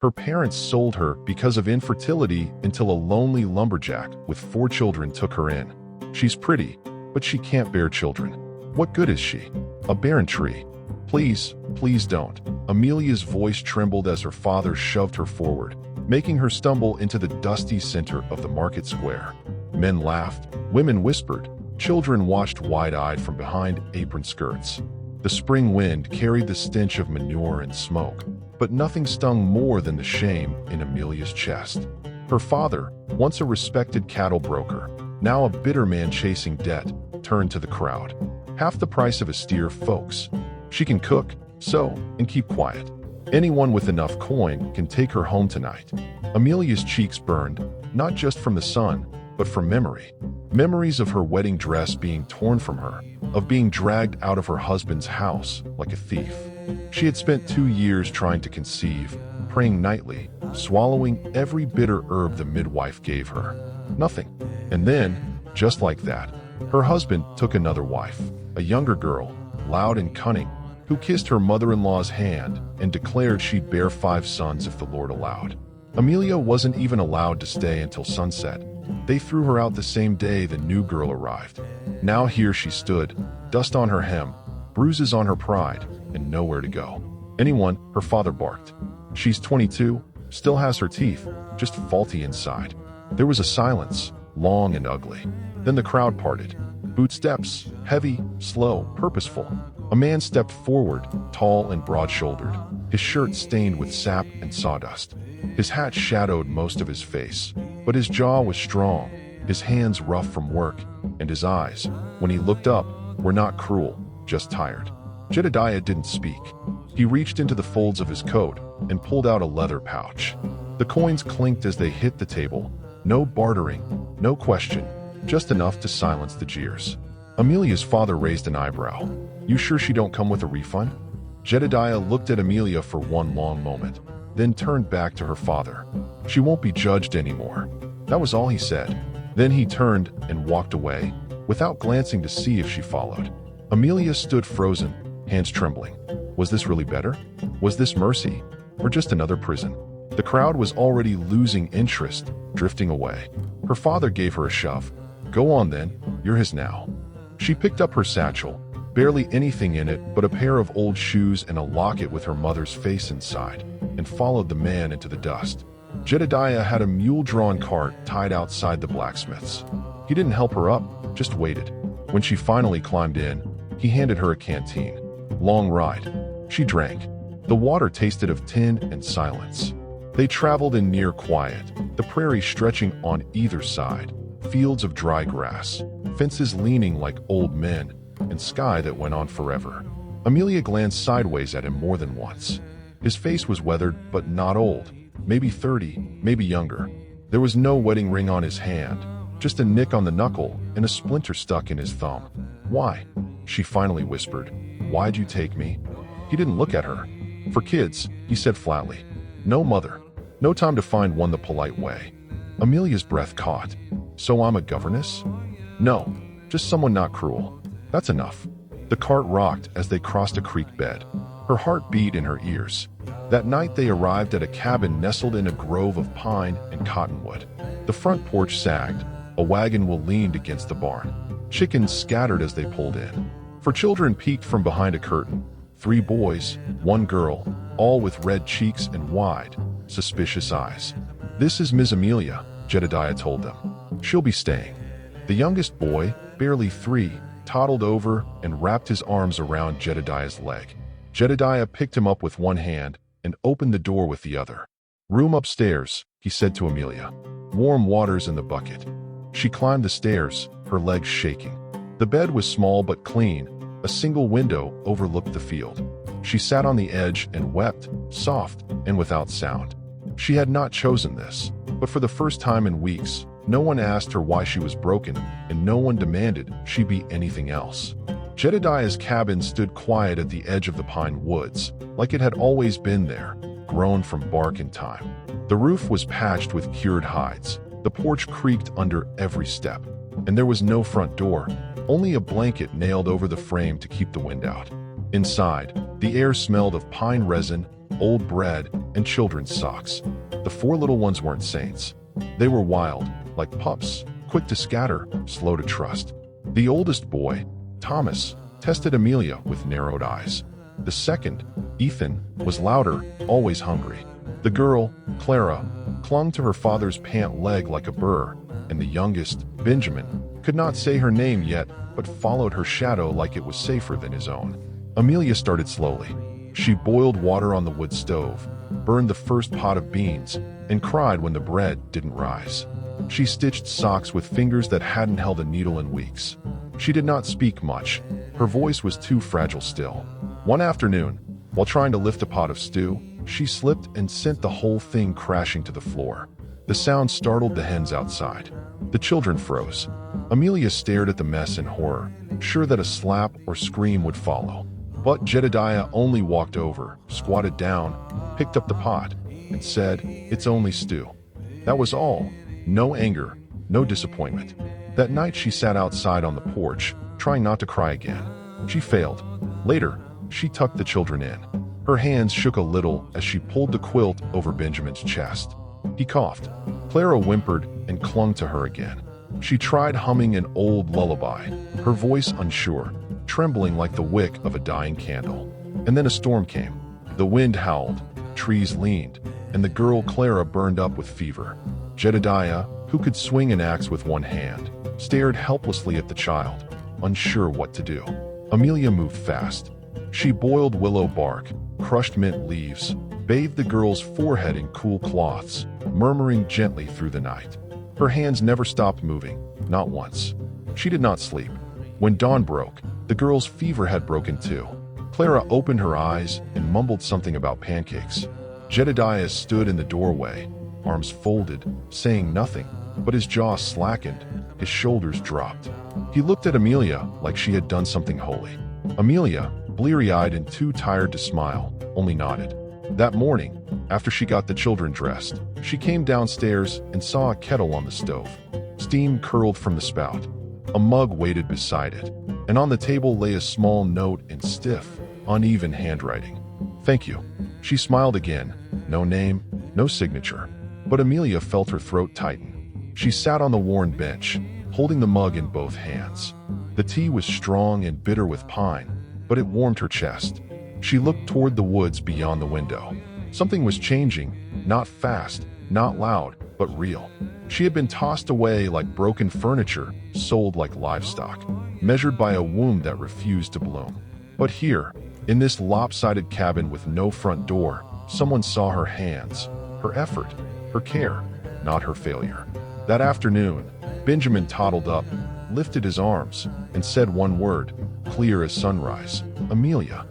Her parents sold her because of infertility until a lonely lumberjack with 4 children took her in. She's pretty, but she can't bear children. What good is she? A barren tree. Please, please don't. Amelia's voice trembled as her father shoved her forward, making her stumble into the dusty center of the market square. Men laughed, women whispered, children watched wide-eyed from behind apron skirts. The spring wind carried the stench of manure and smoke, but nothing stung more than the shame in Amelia's chest. Her father, once a respected cattle broker, now a bitter man chasing debt, turned to the crowd. Half the price of a steer, folks. She can cook, sew, and keep quiet. Anyone with enough coin can take her home tonight. Amelia's cheeks burned, not just from the sun, but from memory. Memories of her wedding dress being torn from her, of being dragged out of her husband's house like a thief. She had spent 2 years trying to conceive, praying nightly, swallowing every bitter herb the midwife gave her. Nothing. And then, just like that, her husband took another wife, a younger girl, loud and cunning, who kissed her mother-in-law's hand and declared she'd bear 5 sons if the Lord allowed. Amelia wasn't even allowed to stay until sunset. They threw her out the same day the new girl arrived. Now here she stood, dust on her hem, bruises on her pride, and nowhere to go. Anyone, her father barked. She's 22, still has her teeth, just faulty inside. There was a silence, long and ugly. Then the crowd parted. Boot steps, heavy, slow, purposeful. A man stepped forward, tall and broad-shouldered, his shirt stained with sap and sawdust. His hat shadowed most of his face, but his jaw was strong, his hands rough from work, and his eyes, when he looked up, were not cruel, just tired. Jedediah didn't speak. He reached into the folds of his coat and pulled out a leather pouch. The coins clinked as they hit the table. No bartering, no question, just enough to silence the jeers. Amelia's father raised an eyebrow. You sure she don't come with a refund? Jedediah looked at Amelia for one long moment, then turned back to her father. She won't be judged anymore. That was all he said. Then he turned and walked away, without glancing to see if she followed. Amelia stood frozen, hands trembling. Was this really better? Was this mercy? Or just another prison? The crowd was already losing interest, drifting away. Her father gave her a shove. Go on then, you're his now. She picked up her satchel, barely anything in it but a pair of old shoes and a locket with her mother's face inside, and followed the man into the dust. Jedediah had a mule-drawn cart tied outside the blacksmith's. He didn't help her up, just waited. When she finally climbed in, he handed her a canteen. Long ride. She drank. The water tasted of tin and silence. They traveled in near quiet, the prairie stretching on either side, fields of dry grass, fences leaning like old men, and sky that went on forever. Amelia glanced sideways at him more than once. His face was weathered but not old, maybe 30, maybe younger. There was no wedding ring on his hand, just a nick on the knuckle and a splinter stuck in his thumb. Why? She finally whispered. Why'd you take me? He didn't look at her. For kids, he said flatly. No mother. No time to find one the polite way. Amelia's breath caught. So I'm a governess? No, just someone not cruel. That's enough. The cart rocked as they crossed a creek bed. Her heart beat in her ears. That night they arrived at a cabin nestled in a grove of pine and cottonwood. The front porch sagged. A wagon wheel leaned against the barn. Chickens scattered as they pulled in. 4 children peeked from behind a curtain. 3 boys, 1 girl, all with red cheeks and wide, suspicious eyes. This is Miss Amelia, Jedediah told them. She'll be staying. The youngest boy, barely 3, toddled over and wrapped his arms around Jedediah's leg. Jedediah picked him up with one hand and opened the door with the other. Room upstairs, he said to Amelia. Warm water's in the bucket. She climbed the stairs, her legs shaking. The bed was small but clean. A single window overlooked the field. She sat on the edge and wept, soft and without sound. She had not chosen this, but for the first time in weeks, no one asked her why she was broken, and no one demanded she be anything else. Jedediah's cabin stood quiet at the edge of the pine woods, like it had always been there, grown from bark and time. The roof was patched with cured hides. The porch creaked under every step, and there was no front door, only a blanket nailed over the frame to keep the wind out. Inside, the air smelled of pine resin, old bread, and children's socks. The four little ones weren't saints. They were wild, like pups, quick to scatter, slow to trust. The oldest boy, Thomas, tested Amelia with narrowed eyes. The second, Ethan, was louder, always hungry. The girl, Clara, clung to her father's pant leg like a burr, and the youngest, Benjamin, could not say her name yet, but followed her shadow like it was safer than his own. Amelia started slowly. She boiled water on the wood stove, burned the first pot of beans, and cried when the bread didn't rise. She stitched socks with fingers that hadn't held a needle in weeks. She did not speak much. Her voice was too fragile still. One afternoon, while trying to lift a pot of stew, she slipped and sent the whole thing crashing to the floor. The sound startled the hens outside. The children froze. Amelia stared at the mess in horror, sure that a slap or scream would follow. But Jedediah only walked over, squatted down, picked up the pot, and said, "It's only stew." That was all. No anger, no disappointment. That night she sat outside on the porch, trying not to cry again. She failed. Later, she tucked the children in. Her hands shook a little as she pulled the quilt over Benjamin's chest. He coughed. Clara whimpered and clung to her again. She tried humming an old lullaby, her voice unsure, trembling like the wick of a dying candle. And then a storm came. The wind howled, trees leaned, and the girl Clara burned up with fever. Jedediah, who could swing an axe with one hand, stared helplessly at the child, unsure what to do. Amelia moved fast. She boiled willow bark, crushed mint leaves, bathed the girl's forehead in cool cloths, murmuring gently through the night. Her hands never stopped moving, not once. She did not sleep. When dawn broke, the girl's fever had broken too. Clara opened her eyes and mumbled something about pancakes. Jedediah stood in the doorway, arms folded, saying nothing, but his jaw slackened, his shoulders dropped. He looked at Amelia like she had done something holy. Amelia, bleary-eyed and too tired to smile, only nodded. That morning, after she got the children dressed, she came downstairs and saw a kettle on the stove. Steam curled from the spout. A mug waited beside it, and on the table lay a small note in stiff, uneven handwriting. "Thank you." She smiled again. No name, no signature. But Amelia felt her throat tighten. She sat on the worn bench, holding the mug in both hands. The tea was strong and bitter with pine, but it warmed her chest. She looked toward the woods beyond the window. Something was changing, not fast, not loud, but real. She had been tossed away like broken furniture, sold like livestock, measured by a womb that refused to bloom. But here, in this lopsided cabin with no front door, someone saw her hands, her effort, her care, not her failure. That afternoon, Benjamin toddled up, lifted his arms, and said one word, clear as sunrise, "Amelia."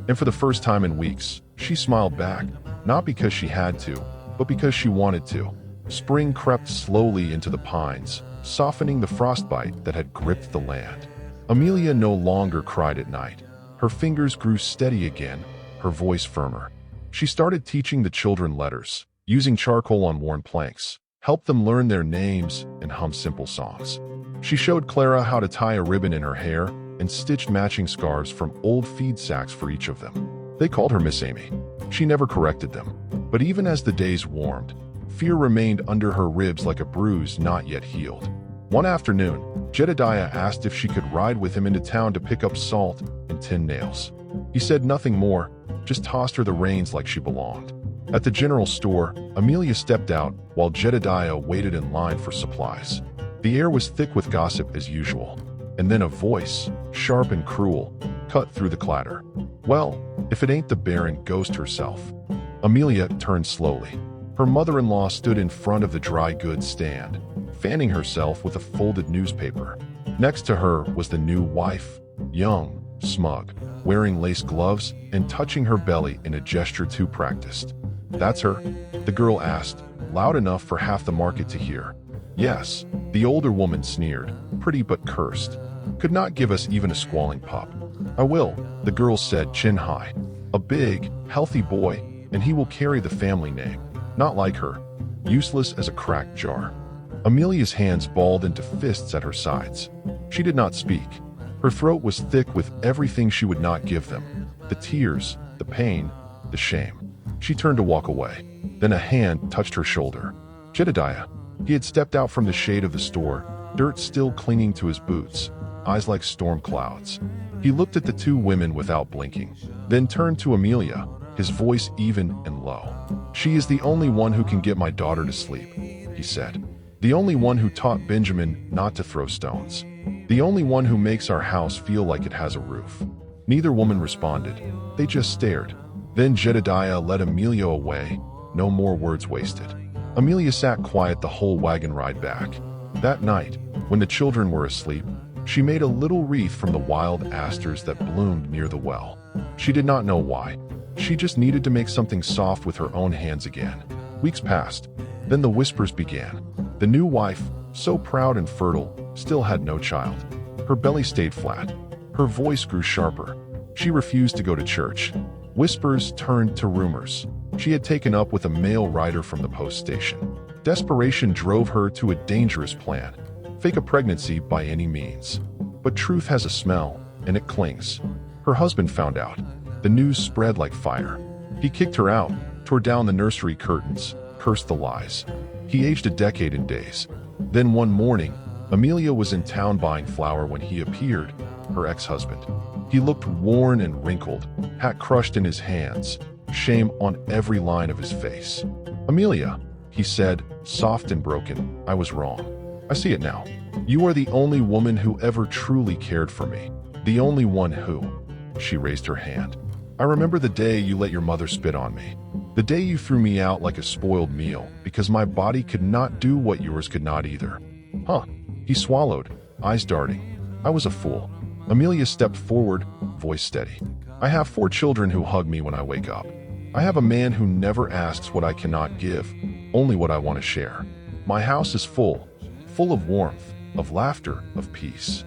And for the first time in weeks, she smiled back, not because she had to, but because she wanted to. Spring crept slowly into the pines, softening the frostbite that had gripped the land. Amelia no longer cried at night. Her fingers grew steady again, her voice firmer. She started teaching the children letters, using charcoal on worn planks, helped them learn their names and hum simple songs. She showed Clara how to tie a ribbon in her hair and stitched matching scarves from old feed sacks for each of them. They called her Miss Amy. She never corrected them. But even as the days warmed, fear remained under her ribs like a bruise not yet healed. One afternoon, Jedediah asked if she could ride with him into town to pick up salt and tin nails. He said nothing more, just tossed her the reins like she belonged. At the general store, Amelia stepped out while Jedediah waited in line for supplies. The air was thick with gossip as usual. And then a voice, sharp and cruel, cut through the clatter. "Well, if it ain't the barren ghost herself." Amelia turned slowly. Her mother-in-law stood in front of the dry goods stand, fanning herself with a folded newspaper. Next to her was the new wife, young, smug, wearing lace gloves and touching her belly in a gesture too practiced. "That's her?" the girl asked, loud enough for half the market to hear. "Yes," the older woman sneered, pretty but cursed. "Could not give us even a squalling pup." "I will," the girl said, chin high. "A big, healthy boy, and he will carry the family name. Not like her, useless as a cracked jar." Amelia's hands balled into fists at her sides. She did not speak. Her throat was thick with everything she would not give them. The tears, the pain, the shame. She turned to walk away. Then a hand touched her shoulder. Jedediah. He had stepped out from the shade of the store, dirt still clinging to his boots, eyes like storm clouds. He looked at the two women without blinking, then turned to Amelia, his voice even and low. "She is the only one who can get my daughter to sleep," he said. "The only one who taught Benjamin not to throw stones. The only one who makes our house feel like it has a roof." Neither woman responded. They just stared. Then Jedediah led Amelia away, no more words wasted. Amelia sat quiet the whole wagon ride back. That night, when the children were asleep, she made a little wreath from the wild asters that bloomed near the well. She did not know why. She just needed to make something soft with her own hands again. Weeks passed. Then the whispers began. The new wife, so proud and fertile, still had no child. Her belly stayed flat. Her voice grew sharper. She refused to go to church. Whispers turned to rumors. She had taken up with a male rider from the post station. Desperation drove her to a dangerous plan. Fake a pregnancy by any means. But truth has a smell, and it clings. Her husband found out. The news spread like fire. He kicked her out, tore down the nursery curtains, cursed the lies. He aged a decade in days. Then one morning, Amelia was in town buying flour when he appeared, her ex-husband. He looked worn and wrinkled, hat crushed in his hands, shame on every line of his face. "Amelia," he said, soft and broken, "I was wrong. I see it now. You are the only woman who ever truly cared for me. The only one who—" She raised her hand. "I remember the day you let your mother spit on me. The day you threw me out like a spoiled meal because my body could not do what yours could not either." "Huh." He swallowed, eyes darting. "I was a fool." Amelia stepped forward, voice steady. "I have 4 children who hug me when I wake up. I have a man who never asks what I cannot give, only what I want to share. My house is full of warmth, of laughter, of peace."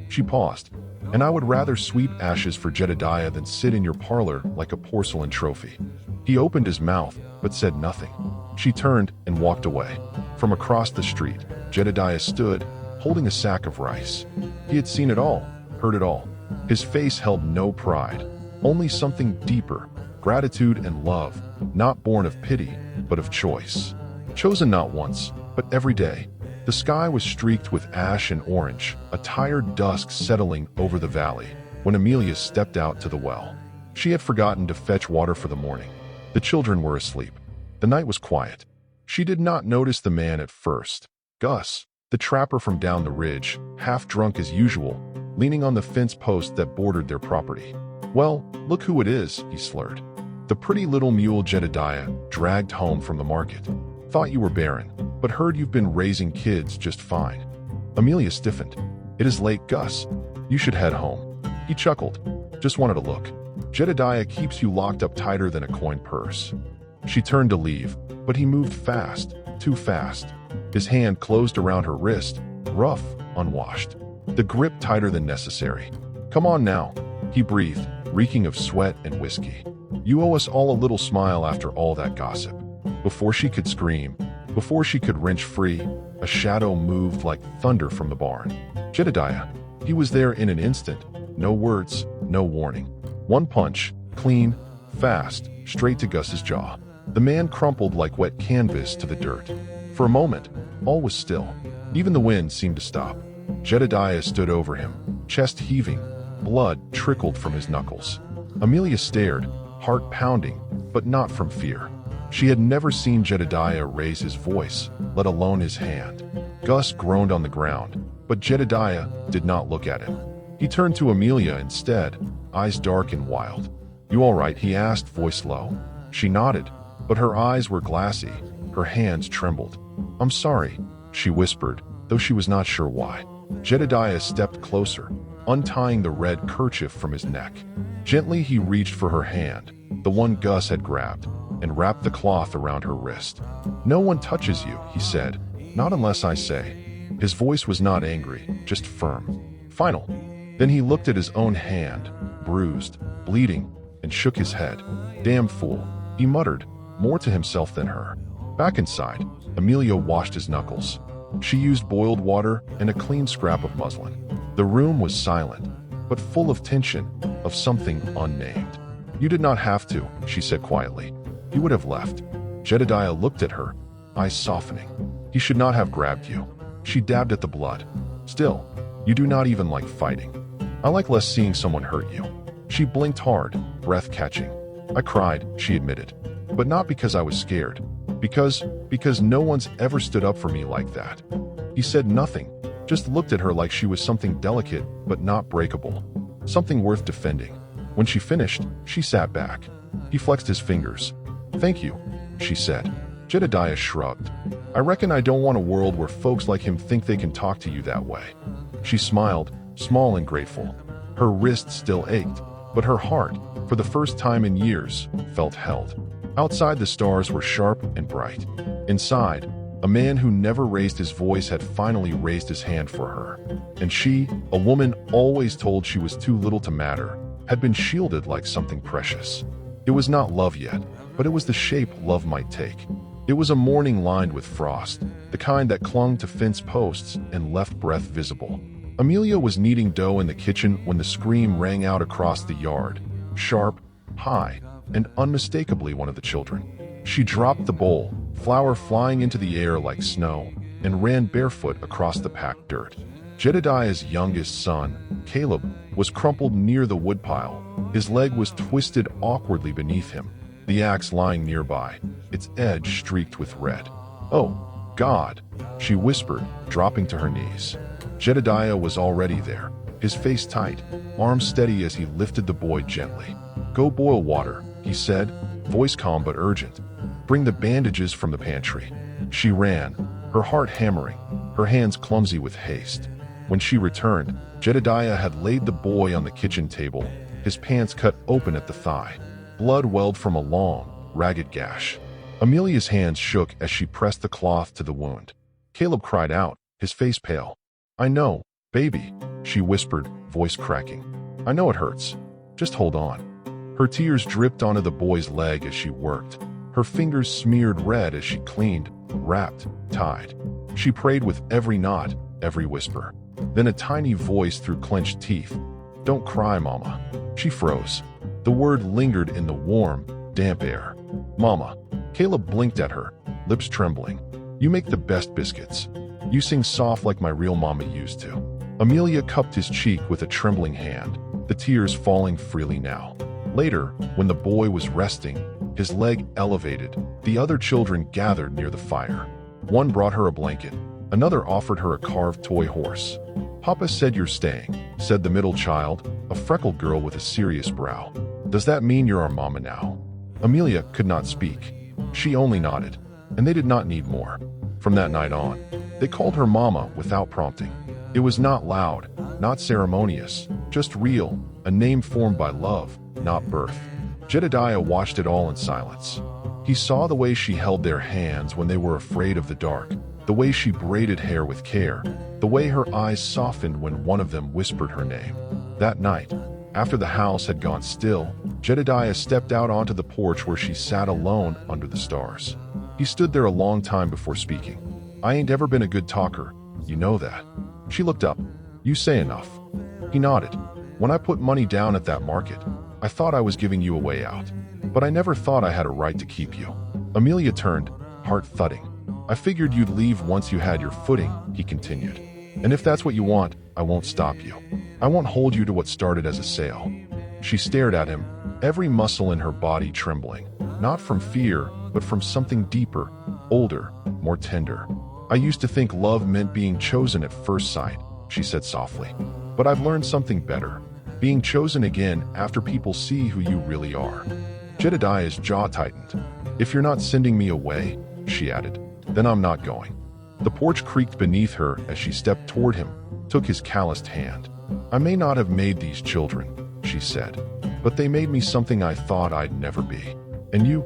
She paused. "And I would rather sweep ashes for Jedediah than sit in your parlor like a porcelain trophy." He opened his mouth, but said nothing. She turned and walked away. From across the street, Jedediah stood, holding a sack of rice. He had seen it all, heard it all. His face held no pride, only something deeper, gratitude and love, not born of pity, but of choice. Chosen not once, but every day. The sky was streaked with ash and orange, a tired dusk settling over the valley, when Amelia stepped out to the well. She had forgotten to fetch water for the morning. The children were asleep. The night was quiet. She did not notice the man at first. Gus, the trapper from down the ridge, half drunk as usual, leaning on the fence post that bordered their property. "Well, look who it is," he slurred. "The pretty little mule Jedediah dragged home from the market. Thought you were barren, but heard you've been raising kids just fine." Amelia stiffened. "It is late, Gus. You should head home." He chuckled. "Just wanted to look. Jedediah keeps you locked up tighter than a coin purse." She turned to leave, but he moved fast, too fast. His hand closed around her wrist, rough, unwashed. The grip tighter than necessary. "Come on now," he breathed, reeking of sweat and whiskey. "You owe us all a little smile after all that gossip." Before she could scream, before she could wrench free, a shadow moved like thunder from the barn. Jedediah. He was there in an instant. No words, no warning. One punch, clean, fast, straight to Gus's jaw. The man crumpled like wet canvas to the dirt. For a moment, all was still. Even the wind seemed to stop. Jedediah stood over him, chest heaving. Blood trickled from his knuckles. Amelia stared, heart pounding, but not from fear. She had never seen Jedediah raise his voice, let alone his hand. Gus groaned on the ground, but Jedediah did not look at him. He turned to Amelia instead, eyes dark and wild. "You all right?" he asked, voice low. She nodded, but her eyes were glassy, her hands trembled. "I'm sorry," she whispered, though she was not sure why. Jedediah stepped closer, untying the red kerchief from his neck. Gently he reached for her hand, the one Gus had grabbed, and wrapped the cloth around her wrist. "No one touches you," he said, "not unless I say." His voice was not angry, just firm. Final. Then he looked at his own hand, bruised, bleeding, and shook his head. "Damn fool," he muttered, more to himself than her. Back inside, Amelia washed his knuckles. She used boiled water and a clean scrap of muslin. The room was silent, but full of tension, of something unnamed. "You did not have to," she said quietly. he would have left. Jedediah looked at her, eyes softening. He should not have grabbed you. She dabbed at the blood. Still, you do not even like fighting. I like less seeing someone hurt you. She blinked hard, breath catching. I cried, she admitted. But not because I was scared. Because no one's ever stood up for me like that. He said nothing, just looked at her like she was something delicate but not breakable. Something worth defending. When she finished, she sat back. He flexed his fingers. Thank you, she said. Jedediah shrugged. I reckon I don't want a world where folks like him think they can talk to you that way. She smiled, small and grateful. Her wrist still ached, but her heart, for the first time in years, felt held. Outside, the stars were sharp and bright. Inside, a man who never raised his voice had finally raised his hand for her. And she, a woman always told she was too little to matter, had been shielded like something precious. It was not love yet, but it was the shape love might take. It was a morning lined with frost, the kind that clung to fence posts and left breath visible. Amelia was kneading dough in the kitchen when the scream rang out across the yard, sharp, high, and unmistakably one of the children. She dropped the bowl, flour flying into the air like snow, and ran barefoot across the packed dirt. Jedediah's youngest son, Caleb, was crumpled near the woodpile. His leg was twisted awkwardly beneath him, the axe lying nearby, its edge streaked with red. Oh, God, she whispered, dropping to her knees. Jedediah was already there, his face tight, arms steady as he lifted the boy gently. Go boil water, he said, voice calm but urgent. Bring the bandages from the pantry. She ran, her heart hammering, her hands clumsy with haste. When she returned, Jedediah had laid the boy on the kitchen table, his pants cut open at the thigh. Blood welled from a long, ragged gash. Amelia's hands shook as she pressed the cloth to the wound. Caleb cried out, his face pale. I know, baby, she whispered, voice cracking. I know it hurts. Just hold on. Her tears dripped onto the boy's leg as she worked. Her fingers smeared red as she cleaned, wrapped, tied. She prayed with every knot, every whisper. Then a tiny voice through clenched teeth. Don't cry, Mama. She froze. The word lingered in the warm, damp air. Mama. Caleb blinked at her, lips trembling. You make the best biscuits. You sing soft like my real mama used to. Amelia cupped his cheek with a trembling hand, the tears falling freely now. Later, when the boy was resting, his leg elevated, the other children gathered near the fire. One brought her a blanket. Another offered her a carved toy horse. Papa said you're staying, said the middle child, a freckled girl with a serious brow. Does that mean you're our mama now? Amelia could not speak. She only nodded, and they did not need more. From that night on, they called her Mama without prompting. It was not loud, not ceremonious, just real, a name formed by love, not birth. Jedediah watched it all in silence. He saw the way she held their hands when they were afraid of the dark, the way she braided hair with care, the way her eyes softened when one of them whispered her name. That night, after the house had gone still, Jedediah stepped out onto the porch where she sat alone under the stars. He stood there a long time before speaking. I ain't ever been a good talker, you know that. She looked up. You say enough. He nodded. When I put money down at that market, I thought I was giving you a way out, but I never thought I had a right to keep you. Amelia turned, heart thudding. I figured you'd leave once you had your footing, he continued. And if that's what you want, I won't stop you. I won't hold you to what started as a sale. She stared at him, every muscle in her body trembling, not from fear, but from something deeper, older, more tender. I used to think love meant being chosen at first sight, she said softly. But I've learned something better, being chosen again after people see who you really are. Jedediah's jaw tightened. If you're not sending me away, she added, then I'm not going. The porch creaked beneath her as she stepped toward him, took his calloused hand. I may not have made these children, she said, but they made me something I thought I'd never be. And you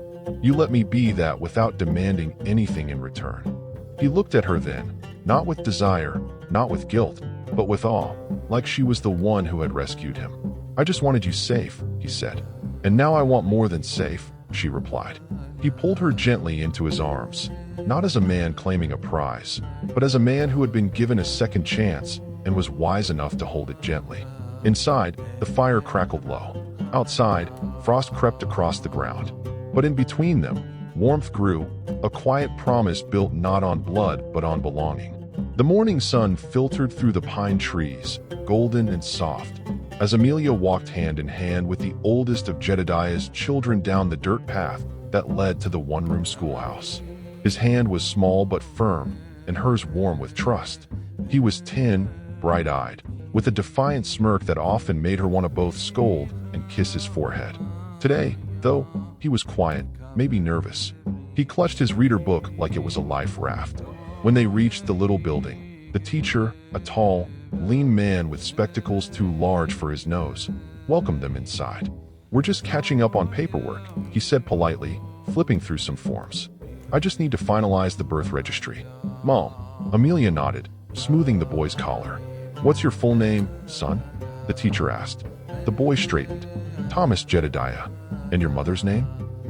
let me be that without demanding anything in return. He looked at her then, not with desire, not with guilt, but with awe, like she was the one who had rescued him. I just wanted you safe, he said. And now I want more than safe, she replied. He pulled her gently into his arms, not as a man claiming a prize, but as a man who had been given a second chance and was wise enough to hold it gently. Inside, the fire crackled low. Outside, frost crept across the ground. But in between them, warmth grew, a quiet promise built not on blood but on belonging. The morning sun filtered through the pine trees, golden and soft, as Amelia walked hand in hand with the oldest of Jedediah's children down the dirt path that led to the one-room schoolhouse. His hand was small but firm, and hers warm with trust. He was 10, bright-eyed, with a defiant smirk that often made her want to both scold and kiss his forehead. Today, though, he was quiet, maybe nervous. He clutched his reader book like it was a life raft. When they reached the little building, the teacher, a tall, lean man with spectacles too large for his nose, welcomed them inside. "We're just catching up on paperwork," he said politely, flipping through some forms. "I just need to finalize the birth registry." "Mom," Amelia nodded, smoothing the boy's collar. "What's your full name, son?" the teacher asked. The boy straightened. "Thomas Jedediah." "And your mother's name?"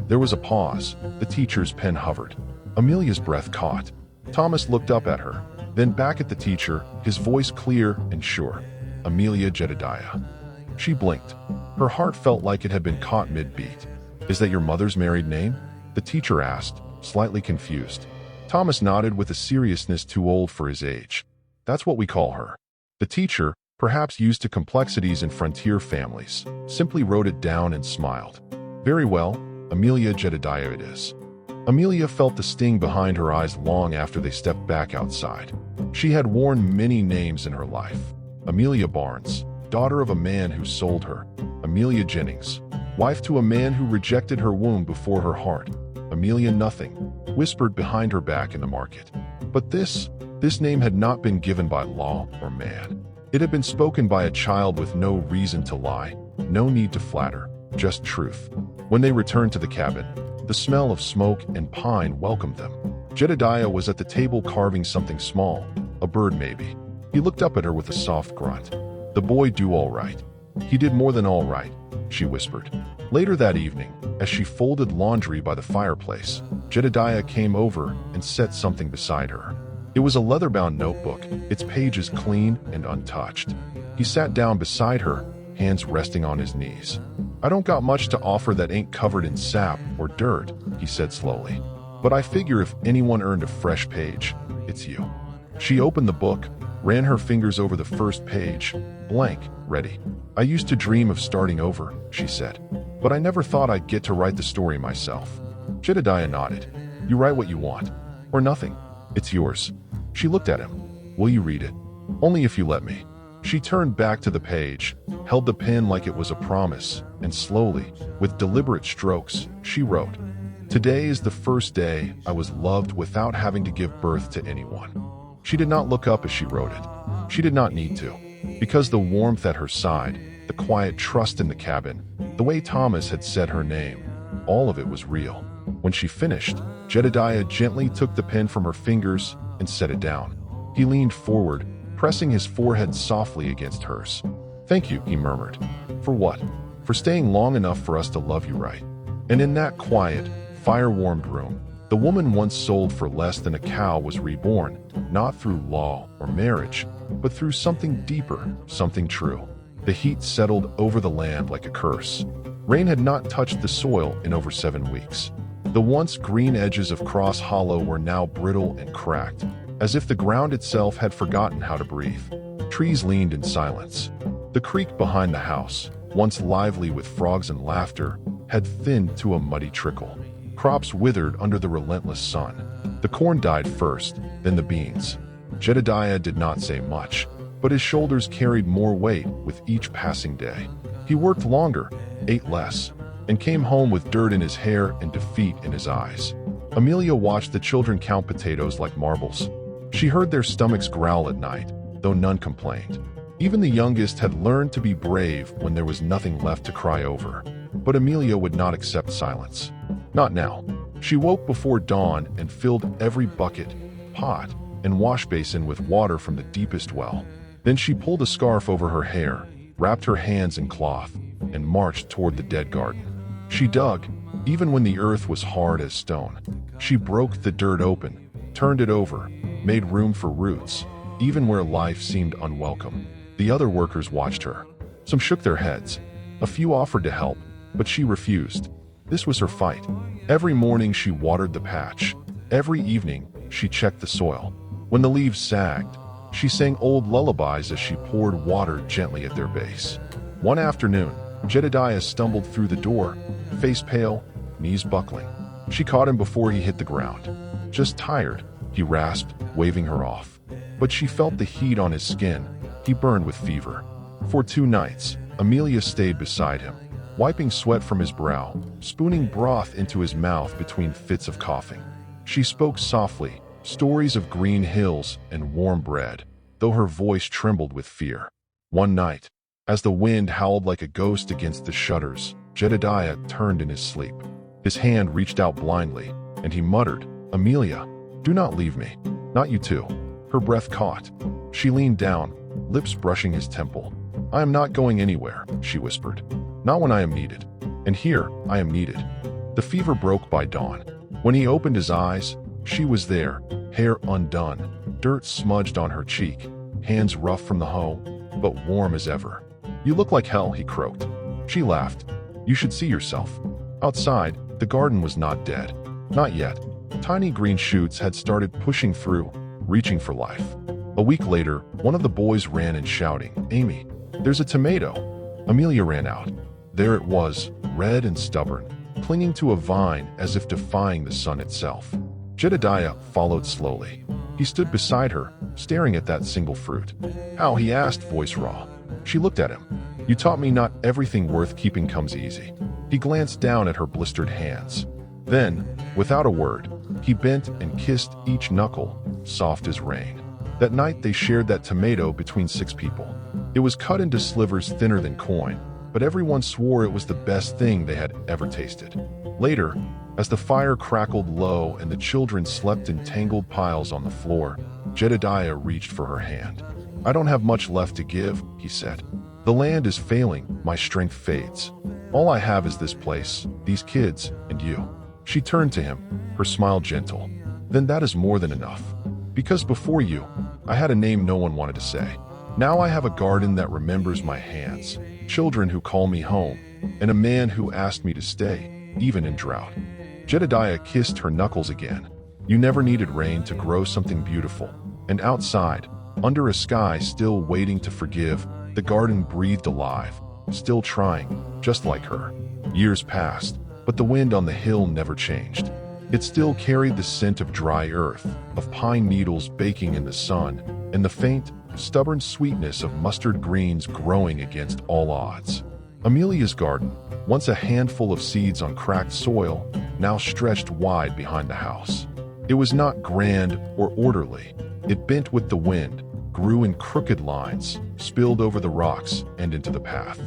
There was a pause. The teacher's pen hovered. Amelia's breath caught. Thomas looked up at her, then back at the teacher, his voice clear and sure. "Amelia Jedediah." She blinked. Her heart felt like it had been caught mid-beat. "Is that your mother's married name?" the teacher asked, slightly confused. Thomas nodded with a seriousness too old for his age. "That's what we call her." The teacher, perhaps used to complexities in frontier families, simply wrote it down and smiled. "Very well, Amelia Jedediah it is." Amelia felt the sting behind her eyes long after they stepped back outside. She had worn many names in her life. Amelia Barnes, daughter of a man who sold her. Amelia Jennings, wife to a man who rejected her womb before her heart. Amelia Nothing, whispered behind her back in the market. But this name had not been given by law or man. It had been spoken by a child with no reason to lie, no need to flatter, just truth. When they returned to the cabin, the smell of smoke and pine welcomed them. Jedediah was at the table carving something small, a bird maybe. He looked up at her with a soft grunt. "The boy do all right." "He did more than all right," she whispered. Later that evening, as she folded laundry by the fireplace, Jedediah came over and set something beside her. It was a leather-bound notebook, its pages clean and untouched. He sat down beside her, hands resting on his knees. "I don't got much to offer that ain't covered in sap or dirt," he said slowly. "But I figure if anyone earned a fresh page, it's you." She opened the book, ran her fingers over the first page, blank, ready. "I used to dream of starting over," she said. "But I never thought I'd get to write the story myself." Jedediah nodded. "You write what you want. Or nothing. It's yours." She looked at him. "Will you read it?" "Only if you let me." She turned back to the page, held the pen like it was a promise, and slowly, with deliberate strokes, she wrote, "Today is the first day I was loved without having to give birth to anyone." She did not look up as she wrote it. She did not need to, because the warmth at her side, the quiet trust in the cabin, the way Thomas had said her name, all of it was real. When she finished, Jedediah gently took the pen from her fingers and set it down. He leaned forward, pressing his forehead softly against hers. "Thank you," he murmured. "For what?" "For staying long enough for us to love you right." And in that quiet, fire-warmed room, the woman once sold for less than a cow was reborn, not through law or marriage, but through something deeper, something true. The heat settled over the land like a curse. Rain had not touched the soil in over 7 weeks. The once green edges of Cross Hollow were now brittle and cracked, as if the ground itself had forgotten how to breathe. Trees leaned in silence. The creek behind the house, once lively with frogs and laughter, had thinned to a muddy trickle. Crops withered under the relentless sun. The corn died first, then the beans. Jedediah did not say much, but his shoulders carried more weight with each passing day. He worked longer, ate less, and came home with dirt in his hair and defeat in his eyes. Amelia watched the children count potatoes like marbles. She heard their stomachs growl at night, though none complained. Even the youngest had learned to be brave when there was nothing left to cry over. But Amelia would not accept silence. Not now. She woke before dawn and filled every bucket, pot, and wash basin with water from the deepest well. Then she pulled a scarf over her hair, wrapped her hands in cloth, and marched toward the dead garden. She dug, even when the earth was hard as stone. She broke the dirt open, turned it over, made room for roots, even where life seemed unwelcome. The other workers watched her. Some shook their heads. A few offered to help, but she refused. This was her fight. Every morning she watered the patch. Every evening she checked the soil. When the leaves sagged, she sang old lullabies as she poured water gently at their base. One afternoon, Jedediah stumbled through the door, face pale, knees buckling. She caught him before he hit the ground. "Just tired," he rasped, waving her off. But she felt the heat on his skin. He burned with fever. For 2 nights, Amelia stayed beside him, wiping sweat from his brow, spooning broth into his mouth between fits of coughing. She spoke softly, stories of green hills and warm bread, though her voice trembled with fear. One night, as the wind howled like a ghost against the shutters, Jedediah turned in his sleep. His hand reached out blindly, and he muttered, "Amelia, do not leave me. Not you too." Her breath caught. She leaned down, lips brushing his temple. "I am not going anywhere," she whispered. "Not when I am needed. And here I am needed." The fever broke by dawn. When he opened his eyes, she was there, hair undone, dirt smudged on her cheek, hands rough from the hoe, but warm as ever. "You look like hell," he croaked. She laughed. "You should see yourself." Outside, the garden was not dead. Not yet. Tiny green shoots had started pushing through, reaching for life. A week later, one of the boys ran in shouting, "Amy, there's a tomato." Amelia ran out. There it was, red and stubborn, clinging to a vine as if defying the sun itself. Jedediah followed slowly. He stood beside her, staring at that single fruit. "How?" he asked, voice raw. She looked at him. "You taught me not everything worth keeping comes easy." He glanced down at her blistered hands. Then, without a word, he bent and kissed each knuckle, soft as rain. That night they shared that tomato between 6 people. It was cut into slivers thinner than coin, but everyone swore it was the best thing they had ever tasted. Later, as the fire crackled low and the children slept in tangled piles on the floor, Jedediah reached for her hand. "I don't have much left to give," he said. "The land is failing, my strength fades. All I have is this place, these kids, and you." She turned to him, her smile gentle. "Then that is more than enough. Because before you, I had a name no one wanted to say. Now I have a garden that remembers my hands, children who call me home, and a man who asked me to stay, even in drought." Jedediah kissed her knuckles again. "You never needed rain to grow something beautiful." And outside, under a sky still waiting to forgive, the garden breathed alive, still trying, just like her. Years passed, but the wind on the hill never changed. It still carried the scent of dry earth, of pine needles baking in the sun, and the faint, stubborn sweetness of mustard greens growing against all odds. Amelia's garden, once a handful of seeds on cracked soil, now stretched wide behind the house. It was not grand or orderly. It bent with the wind, grew in crooked lines, spilled over the rocks and into the path.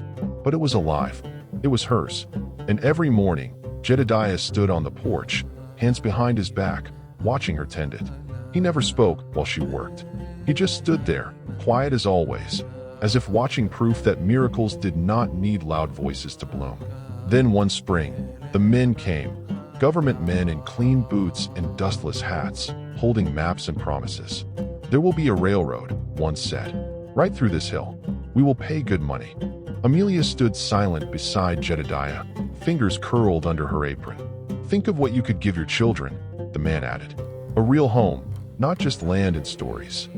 But it was alive. It was hers. And every morning, Jedediah stood on the porch, hands behind his back, watching her tend it. He never spoke while she worked. He just stood there, quiet as always, as if watching proof that miracles did not need loud voices to bloom. Then one spring, the men came, government men in clean boots and dustless hats, holding maps and promises. "There will be a railroad," one said, "right through this hill. We will pay good money." Amelia stood silent beside Jedediah, fingers curled under her apron. "Think of what you could give your children," the man added. "A real home, not just land and stories."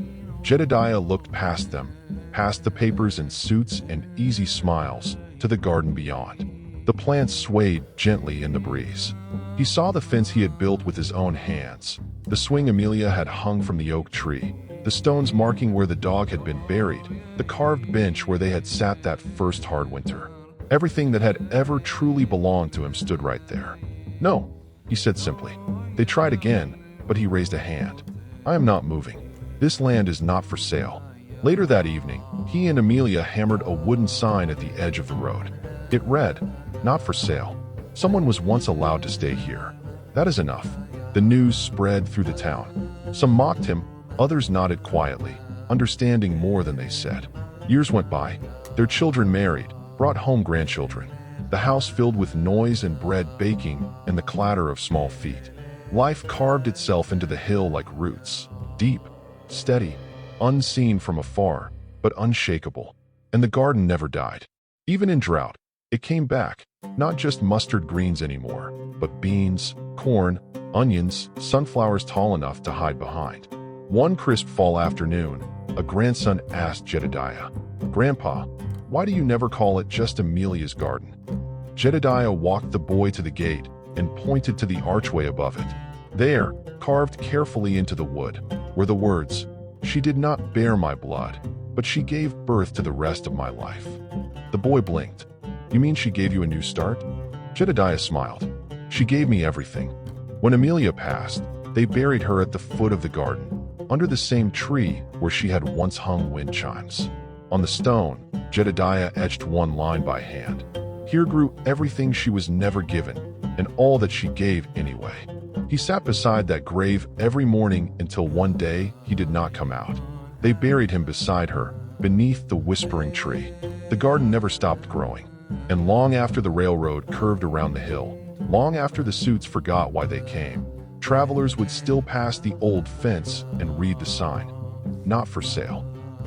Jedediah looked past them, past the papers and suits and easy smiles, to the garden beyond. The plants swayed gently in the breeze. He saw the fence he had built with his own hands, the swing Amelia had hung from the oak tree, the stones marking where the dog had been buried, the carved bench where they had sat that first hard winter. Everything that had ever truly belonged to him stood right there. "No," he said simply. They tried again, but he raised a hand. "I am not moving. This land is not for sale." Later that evening, he and Amelia hammered a wooden sign at the edge of the road. It read, "Not for sale. Someone was once allowed to stay here. That is enough." The news spread through the town. Some mocked him, others nodded quietly, understanding more than they said. Years went by. Their children married, brought home grandchildren. The house filled with noise and bread baking and the clatter of small feet. Life carved itself into the hill like roots, deep, steady, unseen from afar, but unshakable. And the garden never died. Even in drought, it came back, Not just mustard greens anymore, but beans, corn, onions, sunflowers tall enough to hide behind. One crisp fall afternoon, a grandson asked Jedediah, "Grandpa, why do you never call it just Amelia's garden?" Jedediah walked the boy to the gate and pointed to the archway above it. There, carved carefully into the wood, were the words, "She did not bear my blood, but she gave birth to the rest of my life." The boy blinked. "You mean she gave you a new start?" Jedediah smiled. "She gave me everything. When Amelia passed, they buried her at the foot of the garden, under the same tree where she had once hung wind chimes. On the stone, Jedediah etched one line by hand. Here grew everything she was never given, and all that she gave anyway. He sat beside that grave every morning until one day he did not come out. They buried him beside her, beneath the whispering tree. The garden never stopped growing, and long after the railroad curved around the hill, long after the suits forgot why they came, travelers would still pass the old fence and read the sign, "Not for sale."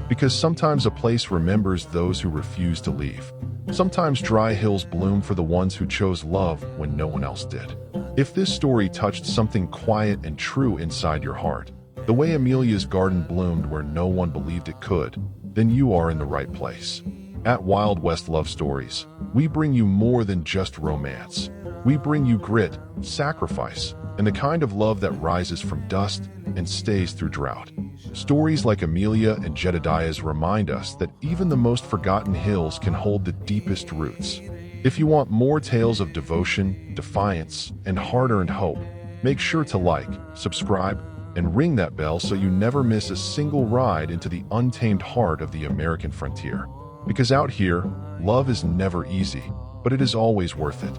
Because sometimes a place remembers those who refuse to leave. Sometimes dry hills bloom for the ones who chose love when no one else did. If this story touched something quiet and true inside your heart, the way Amelia's garden bloomed where no one believed it could, then you are in the right place. At Wild West Love Stories, we bring you more than just romance. We bring you grit, sacrifice, and the kind of love that rises from dust and stays through drought. Stories like Amelia and Jedediah's remind us that even the most forgotten hills can hold the deepest roots. If you want more tales of devotion, defiance, and hard-earned hope, make sure to like, subscribe, and ring that bell so you never miss a single ride into the untamed heart of the American frontier. Because out here, love is never easy, but it is always worth it.